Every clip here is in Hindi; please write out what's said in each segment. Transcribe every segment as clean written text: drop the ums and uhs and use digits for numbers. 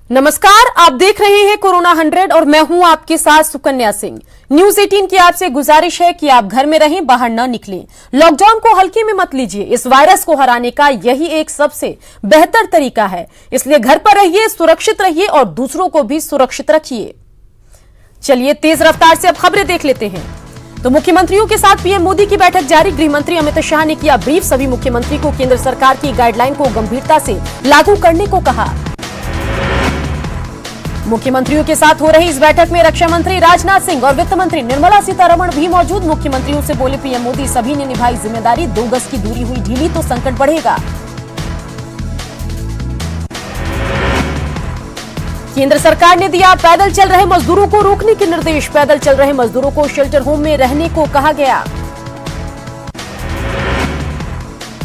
नमस्कार, आप देख रहे हैं कोरोना 100 और मैं हूं आपके साथ सुकन्या सिंह। न्यूज 18 की आपसे गुजारिश है कि आप घर में रहें, बाहर न निकलें। लॉकडाउन को हल्के में मत लीजिए। इस वायरस को हराने का यही एक सबसे बेहतर तरीका है। इसलिए घर पर रहिए, सुरक्षित रहिए और दूसरों को भी सुरक्षित रखिए। चलिए तेज रफ्तार से अब खबरें देख लेते हैं। तो मुख्यमंत्रियों के साथ पीएम मोदी की बैठक जारी। गृह मंत्री अमित शाह ने किया ब्रीफ। सभी मुख्यमंत्री को केंद्र सरकार की गाइडलाइन को गंभीरता से लागू करने को कहा। मुख्यमंत्रियों के साथ हो रही इस बैठक में रक्षा मंत्री राजनाथ सिंह और वित्त मंत्री निर्मला सीतारमण भी मौजूद। मुख्यमंत्रियों से बोले पीएम मोदी, सभी ने निभाई जिम्मेदारी। 2 गज की दूरी हुई ढीली तो संकट बढ़ेगा। केंद्र सरकार ने दिया पैदल चल रहे मजदूरों को रोकने के निर्देश। पैदल चल रहे मजदूरों को शेल्टर होम में रहने को कहा गया।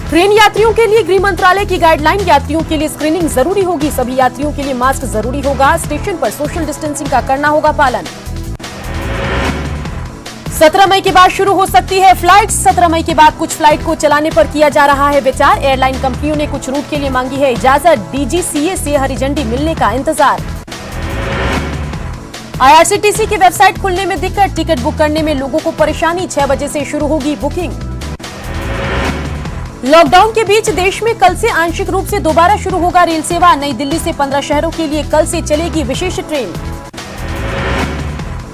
ट्रेन यात्रियों के लिए गृह मंत्रालय की गाइडलाइन। यात्रियों के लिए स्क्रीनिंग जरूरी होगी। सभी यात्रियों के लिए मास्क जरूरी होगा। स्टेशन पर सोशल डिस्टेंसिंग का करना होगा पालन। 17 मई के बाद शुरू हो सकती है फ्लाइट। 17 मई के बाद कुछ फ्लाइट को चलाने पर किया जा रहा है विचार। एयरलाइन कंपनियों ने कुछ रूट के लिए मांगी है इजाजत। डीजीसीए से हरी झंडी मिलने का इंतजार। आईआरसीटीसी की वेबसाइट खुलने में दिक्कत। टिकट बुक करने में लोगों को परेशानी। 6 बजे से शुरू होगी बुकिंग। लॉकडाउन के बीच देश में कल से आंशिक रूप से दोबारा शुरू होगा रेल सेवा। नई दिल्ली से 15 शहरों के लिए कल से चलेगी विशेष ट्रेन।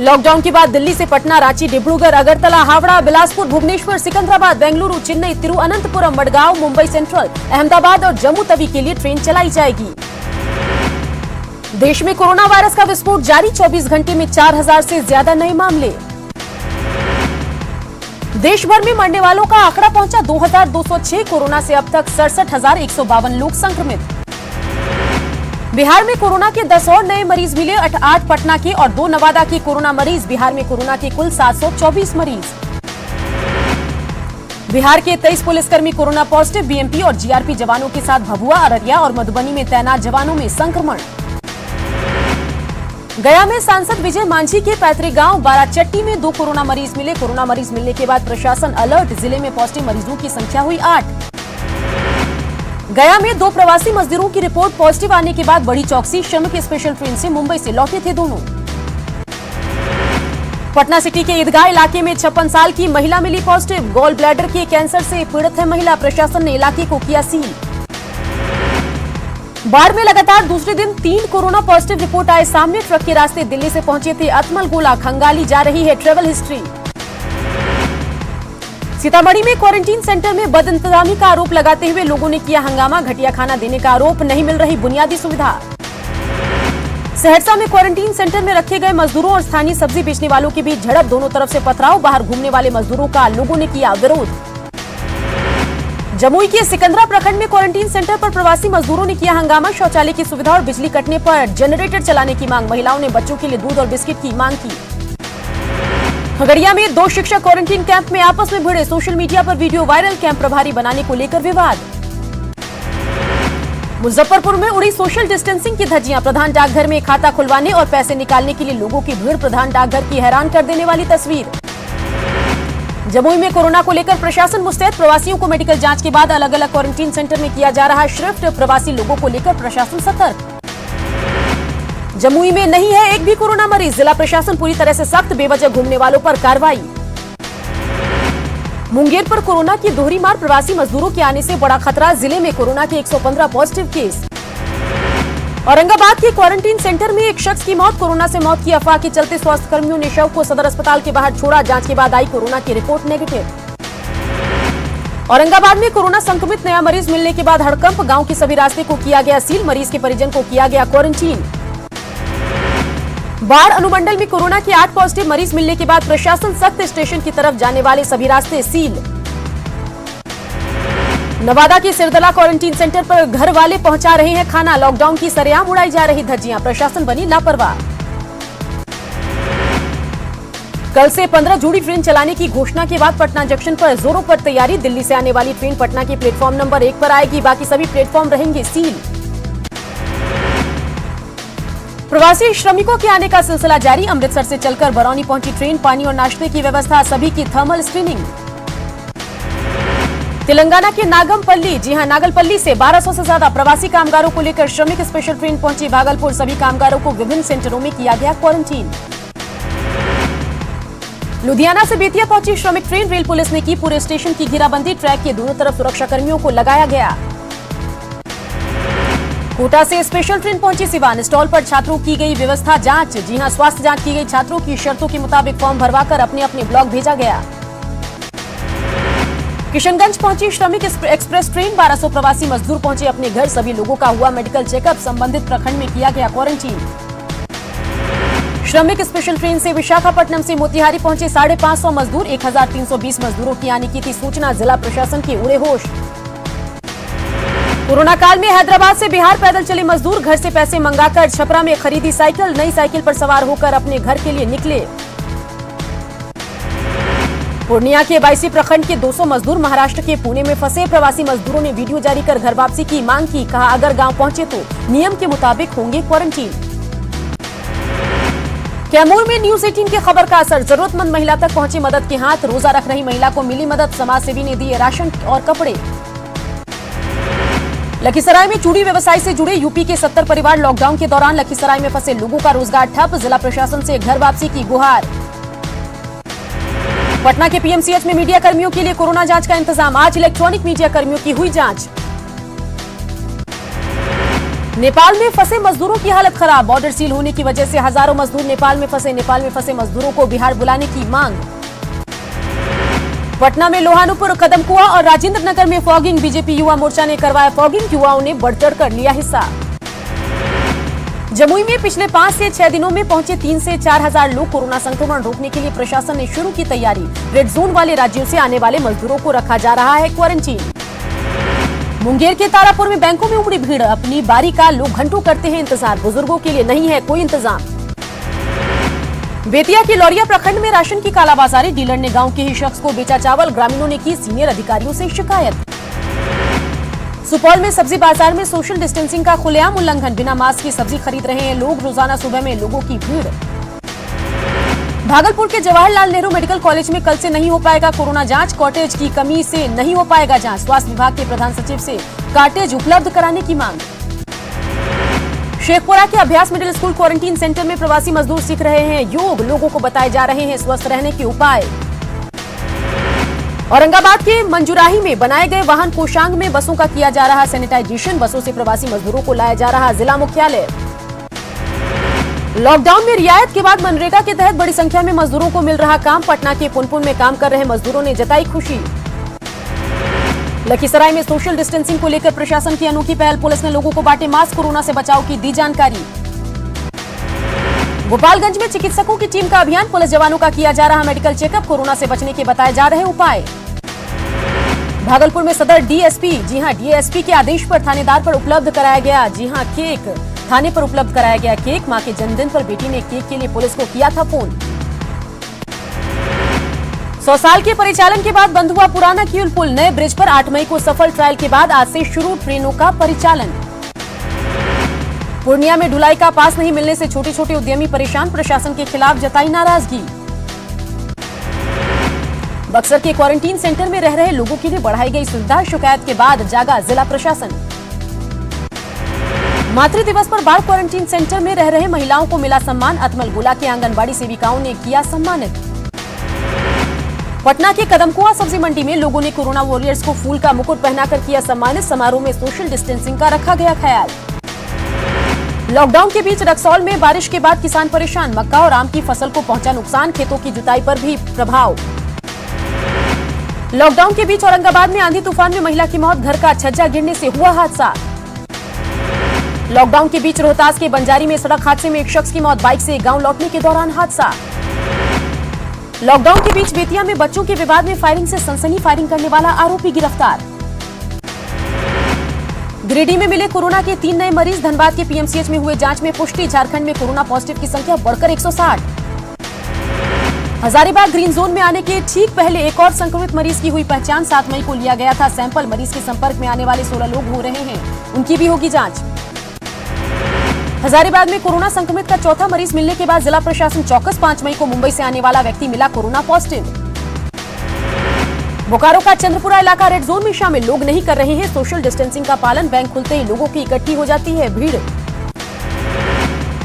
लॉकडाउन के बाद दिल्ली से पटना, रांची, डिब्रूगढ़, अगरतला, हावड़ा, बिलासपुर, भुवनेश्वर, सिकंदराबाद, बेंगलुरु, चेन्नई, तिरुवनंतपुरम, मडगांव, मुंबई सेंट्रल, अहमदाबाद और जम्मू तवी के लिए ट्रेन चलाई जाएगी। देश में कोरोना वायरस का विस्फोट जारी। 24 घंटे में 4000 से ज्यादा नए मामले। देश भर में मरने वालों का आंकड़ा पहुंचा 2206। कोरोना से अब तक 67,152 लोग संक्रमित। बिहार में कोरोना के 10 और नए मरीज मिले। 8 पटना के और 2 नवादा के कोरोना मरीज। बिहार में कोरोना के कुल 724 मरीज। बिहार के 23 पुलिसकर्मी कोरोना पॉजिटिव। बीएमपी और जीआरपी जवानों के साथ भभुआ, अररिया और मधुबनी में तैनात जवानों में संक्रमण। गया में सांसद विजय मांझी के पैतृक गांव बाराचट्टी में 2 कोरोना मरीज मिले। कोरोना मरीज मिलने के बाद प्रशासन अलर्ट। जिले में पॉजिटिव मरीजों की संख्या हुई 8। गया में 2 प्रवासी मजदूरों की रिपोर्ट पॉजिटिव आने के बाद बड़ी चौकसी। श्रमिक स्पेशल ट्रेन से मुंबई से लौटे थे दोनों। पटना सिटी के ईदगाह इलाके में 56 साल की महिला मिली पॉजिटिव। गॉल ब्लैडर के कैंसर से पीड़ित है महिला। प्रशासन ने इलाके को किया सील। बाढ़ में लगातार दूसरे दिन 3 कोरोना पॉजिटिव रिपोर्ट आए सामने। ट्रक के रास्ते दिल्ली से पहुंचे थे अतमल गोला। खंगाली जा रही है ट्रेवल हिस्ट्री। सीतामढ़ी में क्वारंटीन सेंटर में बदइंतजामी का आरोप लगाते हुए लोगों ने किया हंगामा। घटिया खाना देने का आरोप, नहीं मिल रही बुनियादी सुविधा। सहरसा में क्वारंटीन सेंटर में रखे गए मजदूरों और स्थानीय सब्जी बेचने वालों के बीच झड़प। दोनों तरफ से पथराव। बाहर घूमने वाले मजदूरों का लोगों ने किया विरोध। जमुई के सिकंदरा प्रखंड में क्वारंटीन सेंटर पर प्रवासी मजदूरों ने किया हंगामा। शौचालय की सुविधा और बिजली कटने पर जनरेटर चलाने की मांग। महिलाओं ने बच्चों के लिए दूध और बिस्किट की मांग की। खगड़िया में 2 शिक्षक क्वारंटीन कैंप में आपस में भिड़े। सोशल मीडिया पर वीडियो वायरल। कैंप प्रभारी बनाने को लेकर विवाद। मुजफ्फरपुर में उड़ी सोशल डिस्टेंसिंग की धज्जियां। प्रधान डाकघर में खाता खुलवाने और पैसे निकालने के लिए लोगों की भीड़। प्रधान डाकघर की हैरान कर देने वाली तस्वीर। जमुई में कोरोना को लेकर प्रशासन मुस्तैद। प्रवासियों को मेडिकल जांच के बाद अलग अलग क्वारंटीन सेंटर में किया जा रहा शिफ्ट। प्रवासी लोगों को लेकर प्रशासन सतर्क। जमुई में नहीं है एक भी कोरोना मरीज। जिला प्रशासन पूरी तरह से सख्त। बेवजह घूमने वालों पर कार्रवाई। मुंगेर पर कोरोना की दोहरी मार। प्रवासी मजदूरों के आने से बड़ा खतरा। जिले में कोरोना के 115 पॉजिटिव केस। औरंगाबाद के क्वारंटीन सेंटर में एक शख्स की मौत। कोरोना से मौत की अफवाह के चलते स्वास्थ्य कर्मियों ने शव को सदर अस्पताल के बाहर छोड़ा। जांच के बाद आई कोरोना की रिपोर्ट नेगेटिव। औरंगाबाद में कोरोना संक्रमित नया मरीज मिलने के बाद हड़कंप। गांव के सभी रास्ते को किया गया सील। मरीज के परिजन को किया गया क्वारंटीन। बाढ़ अनुमंडल में कोरोना के 8 पॉजिटिव मरीज मिलने के बाद प्रशासन सख्त। स्टेशन की तरफ जाने वाले सभी रास्ते सील। नवादा के सिरदला क्वारंटीन सेंटर पर घर वाले पहुंचा रहे हैं खाना। लॉकडाउन की सरेआम उड़ाई जा रही धज्जियां। प्रशासन बनी लापरवाह। कल से 15 जोड़ी ट्रेन चलाने की घोषणा के बाद पटना जंक्शन पर जोरों पर तैयारी। दिल्ली से आने वाली ट्रेन पटना के प्लेटफॉर्म नंबर 1 पर आएगी। बाकी सभी प्लेटफॉर्म रहेंगे सील। प्रवासी श्रमिकों के आने का सिलसिला जारी। अमृतसर से चलकर बरौनी पहुंची ट्रेन। पानी और नाश्ते की व्यवस्था। सभी की थर्मल स्क्रीनिंग। तेलंगाना के नागमपल्ली, जी हां, नागलपल्ली से 1200 से ज्यादा प्रवासी कामगारों को लेकर श्रमिक स्पेशल ट्रेन पहुंची भागलपुर। सभी कामगारों को विभिन्न सेंटरों में किया गया क्वारंटीन। लुधियाना से बेतिया पहुंची श्रमिक ट्रेन, रेल पुलिस ने की पूरे स्टेशन की घेराबंदी। ट्रैक के दोनों तरफ सुरक्षा कर्मियों को लगाया गया। कोटा से स्पेशल ट्रेन पहुंची सिवान, स्टॉल पर छात्रों की गई व्यवस्था जांच। जी हां, स्वास्थ्य जांच की गई। छात्रों की शर्तों के मुताबिक फॉर्म भरवाकर अपने अपने ब्लॉक भेजा गया। किशनगंज पहुंची श्रमिक एक्सप्रेस ट्रेन, 1200 प्रवासी मजदूर पहुंचे अपने घर। सभी लोगों का हुआ मेडिकल चेकअप, संबंधित प्रखंड में किया गया क्वारंटीन। श्रमिक स्पेशल ट्रेन से विशाखापट्टनम से मोतिहारी पहुंचे 550 मजदूर। 1320 मजदूरों की आने की थी सूचना, जिला प्रशासन के उड़े होश। कोरोना काल में हैदराबाद से बिहार पैदल चले मजदूर, घर से पैसे मंगाकर छपरा में खरीदी साइकिल। नई साइकिल पर सवार होकर अपने घर के लिए निकले। पूर्णिया के 22 प्रखंड के 200 मजदूर महाराष्ट्र के पुणे में फंसे। प्रवासी मजदूरों ने वीडियो जारी कर घर वापसी की मांग की। कहा, अगर गांव पहुंचे तो नियम के मुताबिक होंगे क्वारंटीन। कैमूर में न्यूज 18 की खबर का असर, जरूरतमंद महिला तक पहुंचे मदद के हाथ। रोजा रख रही महिला को मिली मदद, समाज सेवी ने दिए राशन और कपड़े। लखीसराय में चूड़ी व्यवसाय से जुड़े यूपी के 70 परिवार लॉकडाउन के दौरान लखीसराय में फंसे लोगों का रोजगार ठप। जिला प्रशासन से घर वापसी की गुहार। पटना के पीएमसीएच में मीडिया कर्मियों के लिए कोरोना जांच का इंतजाम। आज इलेक्ट्रॉनिक मीडिया कर्मियों की हुई जांच। नेपाल में फंसे मजदूरों की हालत खराब, बॉर्डर सील होने की वजह से हजारों मजदूर नेपाल में फंसे। नेपाल में फंसे मजदूरों को बिहार बुलाने की मांग। पटना में लोहानुपुर, कदमकुआ और राजेंद्र नगर में फॉगिंग। बीजेपी युवा मोर्चा ने करवाया फॉगिंग, युवाओं ने बढ़ चढ़ कर लिया हिस्सा। जमुई में पिछले 5 से 6 दिनों में पहुंचे 3 से 4 हजार लोग। कोरोना संक्रमण रोकने के लिए प्रशासन ने शुरू की तैयारी। रेड जोन वाले राज्यों से आने वाले मजदूरों को रखा जा रहा है क्वारंटीन। मुंगेर के तारापुर में बैंकों में उमड़ी भीड़, अपनी बारी का लोग घंटों करते हैं इंतजार। बुजुर्गों के लिए नहीं है कोई इंतजाम। बेतिया के लौरिया प्रखंड में राशन की कालाबाजारी, डीलर ने गांव के ही शख्स को बेचा चावल। ग्रामीणों ने की सीनियर अधिकारियों से शिकायत। सुपौल में सब्जी बाजार में सोशल डिस्टेंसिंग का खुलेआम उल्लंघन, बिना मास्क की सब्जी खरीद रहे हैं लोग। रोजाना सुबह में लोगों की भीड़। भागलपुर के जवाहरलाल नेहरू मेडिकल कॉलेज में कल से नहीं हो पाएगा कोरोना जांच, कॉटेज की कमी से नहीं हो पाएगा जांच। स्वास्थ्य विभाग के प्रधान सचिव से कॉटेज उपलब्ध कराने की मांग। शेखपुरा के अभ्यास मिडिल स्कूल क्वारंटीन सेंटर में प्रवासी मजदूर सीख रहे हैं योग, लोगों को बताए जा रहे हैं स्वस्थ रहने के उपाय। औरंगाबाद के मंजूराही में बनाए गए वाहन कोषांग में बसों का किया जा रहा सैनिटाइजेशन, बसों से प्रवासी मजदूरों को लाया जा रहा जिला मुख्यालय। लॉकडाउन में रियायत के बाद मनरेगा के तहत बड़ी संख्या में मजदूरों को मिल रहा काम। पटना के पुनपुन में काम कर रहे मजदूरों ने जताई खुशी। लखीसराय में सोशल डिस्टेंसिंग को लेकर प्रशासन की अनोखी पहल, पुलिस ने लोगों को बांटे मास्क, कोरोना से बचाव की दी जानकारी। गोपालगंज में चिकित्सकों की टीम का अभियान, पुलिस जवानों का किया जा रहा मेडिकल चेकअप, कोरोना से बचने के बताए जा रहे उपाय। भागलपुर में सदर डीएसपी, जी हां, डीएसपी के आदेश पर थानेदार पर उपलब्ध कराया गया, जी हां, केक। थाने पर उपलब्ध कराया गया केक। मां के जन्मदिन पर बेटी ने केक के लिए पुलिस को किया था फोन। 100 साल के परिचालन के बाद बंद हुआ पुराना किउल पुल, नए ब्रिज पर 8 मई को सफल ट्रायल के बाद आज से शुरू ट्रेनों का परिचालन। पूर्णिया में ढुलाई का पास नहीं मिलने से छोटे छोटे उद्यमी परेशान, प्रशासन के खिलाफ जताई नाराजगी। बक्सर के क्वारंटीन सेंटर में रह रहे लोगों के लिए बढ़ाई गई सुविधा, शिकायत के बाद जागा जिला प्रशासन। मातृ दिवस पर बाढ़ क्वारंटीन सेंटर में रह रहे महिलाओं को मिला सम्मान, अतमल गोला के आंगनबाड़ी सेविकाओं ने किया सम्मानित। पटना के कदमकुआ सब्जी मंडी में लोगों ने कोरोना वॉरियर्स को फूल का मुकुट पहनाकर किया सम्मानित। समारोह में सोशल डिस्टेंसिंग का रखा गया ख्याल। लॉकडाउन के बीच रक्सौल में बारिश के बाद किसान परेशान, मक्का और आम की फसल को पहुंचा नुकसान, खेतों की जुताई पर भी प्रभाव। लॉकडाउन के बीच औरंगाबाद में आंधी तूफान में महिला की मौत, घर का छज्जा गिरने से हुआ हादसा। लॉकडाउन के बीच रोहतास के बंजारी में सड़क हादसे में एक शख्स की मौत, बाइक से गांव लौटने के दौरान हादसा। लॉकडाउन के बीच बेतिया में बच्चों के विवाद में फायरिंग से सनसनी, फायरिंग करने वाला आरोपी गिरफ्तार। गिरिडीह में मिले कोरोना के 3 नए मरीज, धनबाद के पीएमसीएच में हुए जांच में पुष्टि, झारखंड में कोरोना पॉजिटिव की संख्या बढ़कर 160। हजारीबाग ग्रीन जोन में आने के ठीक पहले एक और संक्रमित मरीज की हुई पहचान, 7 मई को लिया गया था सैंपल। मरीज के संपर्क में आने वाले 16 लोग हो रहे हैं, उनकी भी होगी जांच। हजारीबाग में कोरोना संक्रमित का चौथा मरीज मिलने के बाद जिला प्रशासन चौकस, 5 मई को मुंबई से आने वाला व्यक्ति मिला कोरोना पॉजिटिव। बोकारो का चंद्रपुरा इलाका रेड जोन में शामिल, लोग नहीं कर रहे हैं सोशल डिस्टेंसिंग का पालन, बैंक खुलते ही लोगों की इकट्ठी हो जाती है भीड़।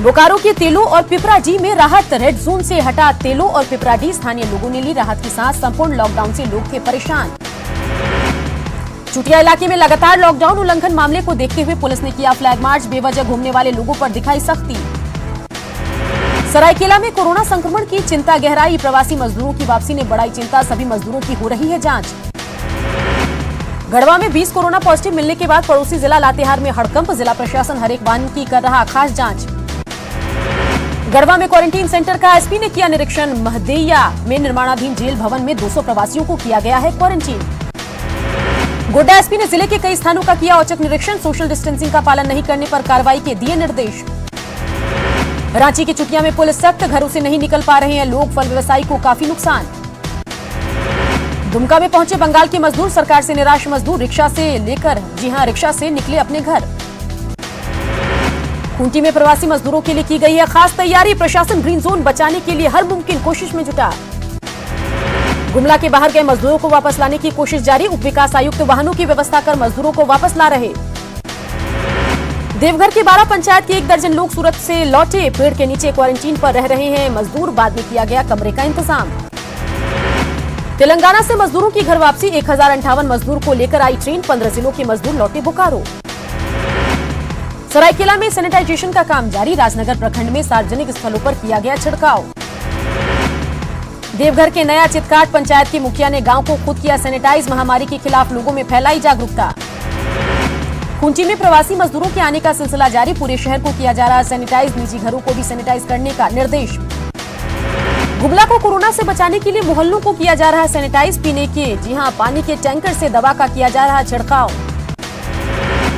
बोकारो के तेलो और पिपराडी में राहत, रेड जोन से हटा तेलो और पिपराडी, स्थानीय लोगों ने ली राहत की सांस, संपूर्ण लॉकडाउन से लोग थे परेशान। चुटिया इलाके में लगातार लॉकडाउन उल्लंघन मामले को देखते हुए पुलिस ने किया फ्लैग मार्च, बेवजह घूमने वाले लोगों पर दिखाई सख्ती। सरायकेला में कोरोना संक्रमण की चिंता गहराई, प्रवासी मजदूरों की वापसी ने बढ़ाई चिंता, सभी मजदूरों की हो रही है जांच। गढ़वा में 20 कोरोना पॉजिटिव मिलने के बाद पड़ोसी जिला लातेहार में हड़कंप, जिला प्रशासन हर एक वाहन की कर रहा खास जांच। गढ़वा में क्वारंटीन सेंटर का एसपी ने किया निरीक्षण, महदैया में निर्माणाधीन जेल भवन में 200 प्रवासियों को किया गया है क्वारंटीन। गोड्डा एसपी ने जिले के कई स्थानों का किया औचक निरीक्षण, सोशल डिस्टेंसिंग का पालन नहीं करने पर कार्रवाई के दिए निर्देश। रांची की चुटिया में पुलिस सख्त, घरों से नहीं निकल पा रहे हैं लोग, फल व्यवसायी को काफी नुकसान। दुमका में पहुंचे बंगाल के मजदूर, सरकार से निराश मजदूर, रिक्शा से लेकर रिक्शा से निकले अपने घर। खूंटी में प्रवासी मजदूरों के लिए की गई है खास तैयारी, प्रशासन ग्रीन जोन बचाने के लिए हर मुमकिन कोशिश में जुटा। गुमला के बाहर गए मजदूरों को वापस लाने की कोशिश जारी, उप विकास आयुक्त वाहनों की व्यवस्था कर मजदूरों को वापस ला रहे। देवघर के 12 पंचायत के 1 दर्जन लोग सूरत से लौटे, पेड़ के नीचे क्वारंटीन पर रह रहे हैं मजदूर, बाद में किया गया कमरे का इंतजाम। तेलंगाना से मजदूरों की घर वापसी, 1058 मजदूर को लेकर आई ट्रेन, 15 जिलों के मजदूर लौटे बोकारो। सरायकेला में सैनिटाइजेशन का काम जारी, राजनगर प्रखंड में सार्वजनिक स्थलों पर किया गया छिड़काव। देवघर के नया चितकाट पंचायत के मुखिया ने गांव को खुद किया सैनिटाइज, महामारी के खिलाफ लोगों में फैलाई जागरूकता। खूंटी में प्रवासी मजदूरों के आने का सिलसिला जारी, पूरे शहर को किया जा रहा सैनिटाइज, निजी घरों को भी सैनिटाइज करने का निर्देश। गुमला को कोरोना से बचाने के लिए मोहल्लों को किया जा रहा सैनिटाइज, पीने के पानी के टैंकर से दवा का किया जा रहा छिड़काव।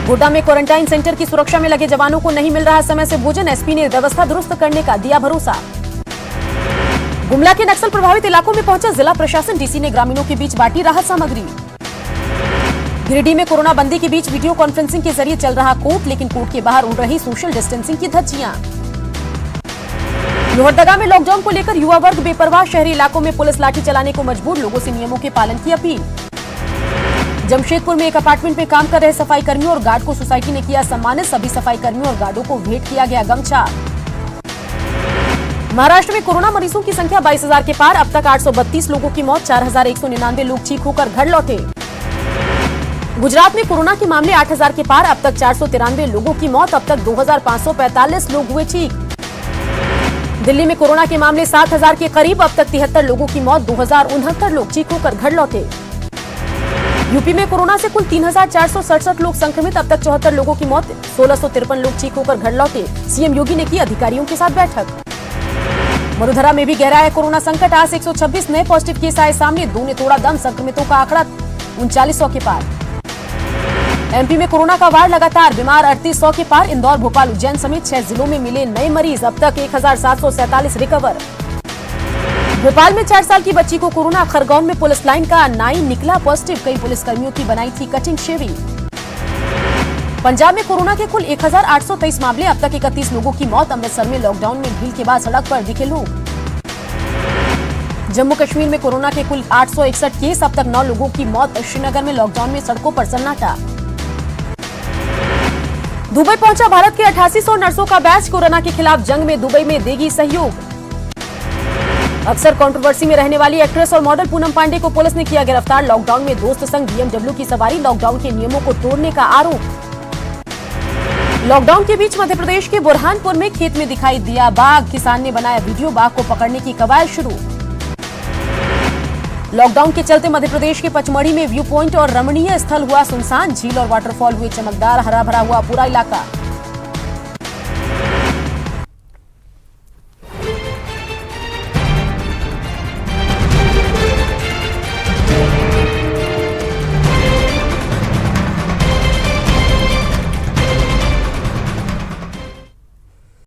गोड्डा में क्वारंटाइन सेंटर की सुरक्षा में लगे जवानों को नहीं मिल रहा समय से भोजन, एसपी ने व्यवस्था दुरुस्त करने का दिया भरोसा। गुमला के नक्सल प्रभावित इलाकों में पहुंचा जिला प्रशासन, डीसी ने ग्रामीणों के बीच बांटी राहत सामग्री। गिरिडीह में कोरोना बंदी के बीच वीडियो कॉन्फ्रेंसिंग के जरिए चल रहा कोर्ट, लेकिन कोर्ट के बाहर उड़ रही सोशल डिस्टेंसिंग की धज्जियां। लोहरदगा में लॉकडाउन को लेकर युवा वर्ग बेपरवाह, शहरी इलाकों में पुलिस लाठी चलाने को मजबूर, लोगों से नियमों के पालन की अपील। जमशेदपुर में एक अपार्टमेंट में काम कर रहे सफाई कर्मियों और गार्ड को सोसाइटी ने किया सम्मानित, सभी सफाई कर्मियों और गार्डों को भेंट किया गया गमछा। महाराष्ट्र में कोरोना मरीजों की संख्या 22,000 के पार, अब तक 832 लोगों की मौत, 4,199 लोग ठीक होकर घर लौटे। गुजरात में कोरोना के मामले 8,000 के पार, अब तक 493 लोगों की मौत, अब तक 2,545 लोग हुए ठीक। दिल्ली में कोरोना के मामले 7,000 के करीब, अब तक 73 लोगों की मौत, 2,069 लोग ठीक होकर घर लौटे। यूपी में कोरोना से कुल 3,467 लोग संक्रमित, अब तक 74 लोगों की मौत, 1,653 लोग ठीक होकर घर लौटे। सीएम योगी ने की अधिकारियों के साथ बैठक। मरुधरा में भी गहरा है कोरोना संकट, आज 126 नए पॉजिटिव केस आए सामने, 2 ने तोड़ा दम, संक्रमितों का आंकड़ा 3900 के पार। एमपी में कोरोना का वार लगातार, बीमार 3800 के पार, इंदौर, भोपाल, उज्जैन समेत 6 जिलों में मिले नए मरीज, अब तक 1747 रिकवर। भोपाल में 4 साल की बच्ची को कोरोना, खरगोन में पुलिस लाइन का 9 निकला पॉजिटिव, कई पुलिसकर्मियों की बनाई थी कटिंग शेविंग। पंजाब में कोरोना के कुल 1823 मामले, अब तक 31 लोगों की मौत, अमृतसर में लॉकडाउन में भीड़ के बाद सड़क पर दिखे लोग। जम्मू कश्मीर में कोरोना के कुल 861 केस, अब तक 9 लोगों की मौत, श्रीनगर में लॉकडाउन में सड़कों पर सन्नाटा। दुबई पहुंचा भारत के 8800 नर्सों का बैच, कोरोना के खिलाफ जंग में दुबई में देगी सहयोग। अक्सर कंट्रोवर्सी में रहने वाली एक्ट्रेस और मॉडल पूनम पांडे को पुलिस ने किया गिरफ्तार, लॉकडाउन में दोस्त संग BMW की सवारी, लॉकडाउन के नियमों को तोड़ने का आरोप। लॉकडाउन के बीच मध्य प्रदेश के बुरहानपुर में खेत में दिखाई दिया बाघ, किसान ने बनाया वीडियो, बाघ को पकड़ने की कवायद शुरू। लॉकडाउन के चलते मध्य प्रदेश के पचमढ़ी में व्यू पॉइंट और रमणीय स्थल हुआ सुनसान, झील और वाटरफॉल हुए चमकदार, हरा भरा हुआ पूरा इलाका।